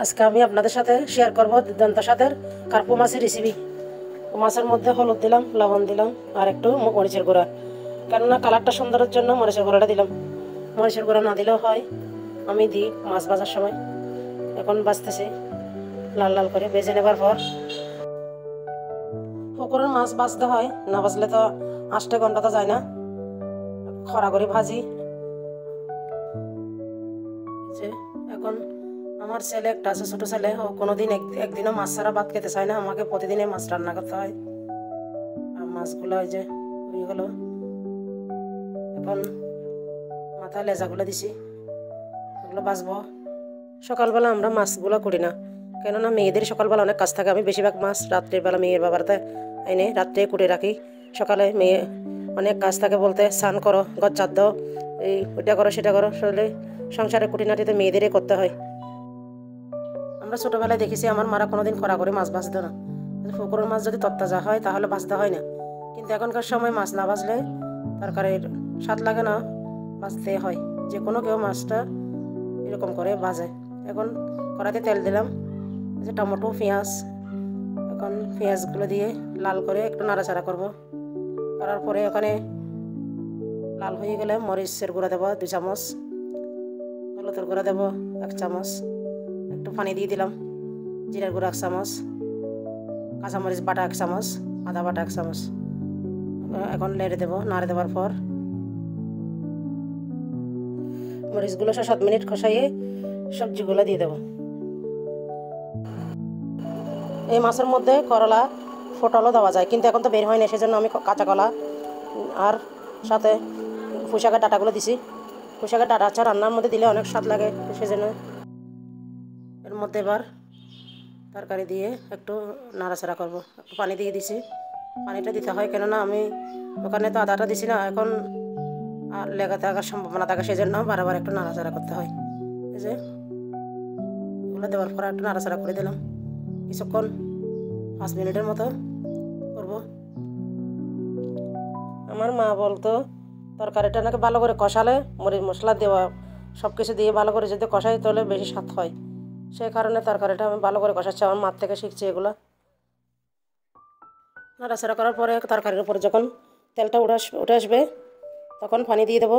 আজকে আমি আপনাদের সাথে শেয়ার করব দুর্দান্ত স্বাদের কার্পু মাছের রেসিপি। মাছের মধ্যে হলুদ দিলাম, লবণ দিলাম আর একটু মরিচের গুঁড়া, কেননা কালারটা সুন্দরের জন্য মরিচের গুঁড়াটা দিলাম। মরিচের গুঁড়া না দিলেও হয়, আমি দিই মাছ ভাজার সময়। এখন ভাজতেছি, লাল লাল করে ভেজে নেবার পর পুকুরের মাছ ভাজতে হয়, না ভাজলে তো 8 ঘন্টা তো যায় না। খরা করে ভাজি। এখন আমার ছেলে একটা আছে, ছোটো ছেলে, ও কোনোদিন একদিনও মাছ ছাড়া ভাত খেতে চায় না। আমাকে প্রতিদিনই মাছ রান্না করতে হয়। আর মাছগুলো ওই যে ওইগুলো এখন মাথায় লেজাগুলো দিছি, ওগুলো বাছবো। সকালবেলা আমরা মাছগুলো করি না, কেননা মেয়েদের সকালবেলা অনেক কাজ থাকে। আমি বেশিরভাগ মাছ রাত্রিবেলা মেয়ের বাবারতে এনে রাত্রে কুটে রাখি। সকালে মেয়ে অনেক কাজ থাকে, বলতে স্নান করো, ঘর চার দাও, এই ওইটা করো সেটা করো। আসলে সংসারে খুঁটিনাটিতে মেয়েদেরই করতে হয়। আমরা ছোটোবেলায় দেখেছি আমার মারা কোনোদিন কড়া করে মাছ ভাজতো না। পুকুরের মাছ যদি তরতাজা হয় তাহলে ভাজতে হয় না, কিন্তু এখনকার সময় মাছ না ভাজলে তরকারির স্বাদ লাগে না, ভাজতে হয়। যে কোনো কেউ মাছটা এরকম করে ভাজে। এখন কড়াইতে তেল দিলাম, যে টমেটো পেঁয়াজ, এখন পেঁয়াজগুলো দিয়ে লাল করে একটু নাড়াচাড়া করব। করার পরে ওখানে লাল হয়ে গেলে মরিচের গুঁড়া দেবো 2 চামচ, হলুদের গুঁড়া দেবো 1 চামচ, একটু পানি দিয়ে দিলাম, জিরার গুঁড়া 1 চামচ, কাঁচামরিচ বাটা 1 চামচ, আদা বাটা 1 চামচ। এখন নেড়ে দেবো। নাড়ে দেওয়ার পর মরিচগুলো 7 মিনিট কষাইয়ে সবজিগুলো দিয়ে দেবো। এই মাছের মধ্যে করলা ফোটালও দেওয়া যায়, কিন্তু এখন তো বের হয় না, সেজন্য আমি কাঁচা কলা আর সাথে পুঁইশাকের ডাঁটাগুলো দিছি। পুঁইশাকের ডাঁটা আচ্ছা রান্নার মধ্যে দিলে অনেক স্বাদ লাগে, সেজন্য এর মধ্যে এবার তরকারি দিয়ে একটু নাড়াচাড়া করব। একটু পানি দিয়ে দিছি, পানিটা দিতে হয়, কেননা আমি ওখানে তো আদাটা দিছি না, এখন লেগে থাকার সম্ভাবনা থাকে, সেজন্য বারবার একটু নাড়াচাড়া করতে হয়। এই যে এগুলো দেওয়ার পর একটু নাড়াচাড়া করে দিলাম, কিছুক্ষণ 5 মিনিটের মতো করব। আমার মা বলতো তরকারিটা নাকি ভালো করে কষালে, মরিচ মশলা দেওয়া সব কিছু দিয়ে ভালো করে যদি কষাই তাহলে বেশি স্বাদ হয়। সেই কারণে তরকারিটা আমি ভালো করে কষাচ্ছি, আমার মার থেকে শিখছি এগুলো। নাড়াচাড়া করার পরে তরকারির উপরে যখন তেলটা উঠে আসবে তখন পানি দিয়ে দেবো।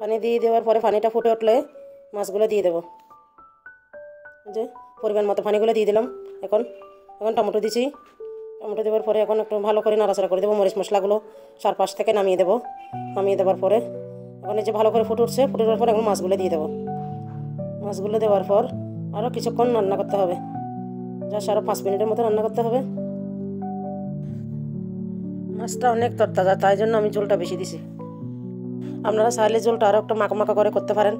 পানি দিয়ে দেওয়ার পরে পানিটা ফুটে উঠলে মাছগুলো দিয়ে দেবো। যে পরিমাণ মতো পানিগুলো দিয়ে দিলাম। এখন টমেটো দিছি, টমেটো দেওয়ার পরে এখন একটু ভালো করে নাড়াচাড়া করে দেবো। মরিচ মশলাগুলো 4-5 থেকে নামিয়ে দেবো। নামিয়ে দেওয়ার পরে এখন এই যে ভালো করে ফুটে উঠছে, ফুটে ওঠার পর এখন মাছগুলো দিয়ে দেবো। মাছগুলো দেওয়ার পর আরও কিছুক্ষণ রান্না করতে হবে, জাস্ট আরও 5 মিনিটের মতো রান্না করতে হবে। মাছটা অনেক তরতাজা, তাই জন্য আমি ঝোলটা বেশি দিছি। আপনারা চাইলে ঝোলটা আরও একটু মাখা মাখা করে করতে পারেন।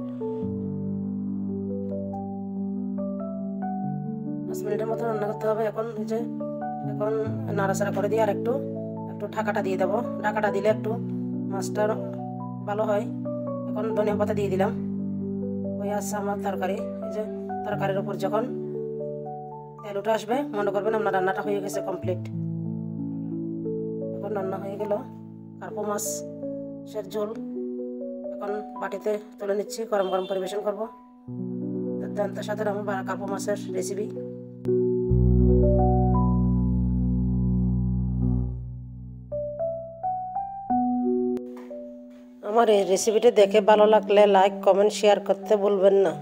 5 মিনিটের মতো রান্না করতে হবে। এখন নাড়াচাড়া করে দিয়ে আর একটু ঢাকাটা দিয়ে দেবো। ঢাকাটা দিলে একটু মাছটা ভালো হয়। এখন ধনিয়া পাতা দিয়ে দিলাম। ওই আছে আমার তরকারি। এই যে তরকারির উপর যখন তেল উঠে আসবে মনে করবেন আপনার রান্নাটা হয়ে গেছে কমপ্লিট। এখন রান্না হয়ে গেল কার্পু মাছের ঝোল। এখন বাটিতে তুলে নিচ্ছি, গরম গরম পরিবেশন করবো। দুর্দান্ত স্বাদের আমার কার্পু মাছের রেসিপি। আমার এই রেসিপিটি দেখে ভালো লাগলে লাইক, কমেন্ট, শেয়ার করতে ভুলবেন না।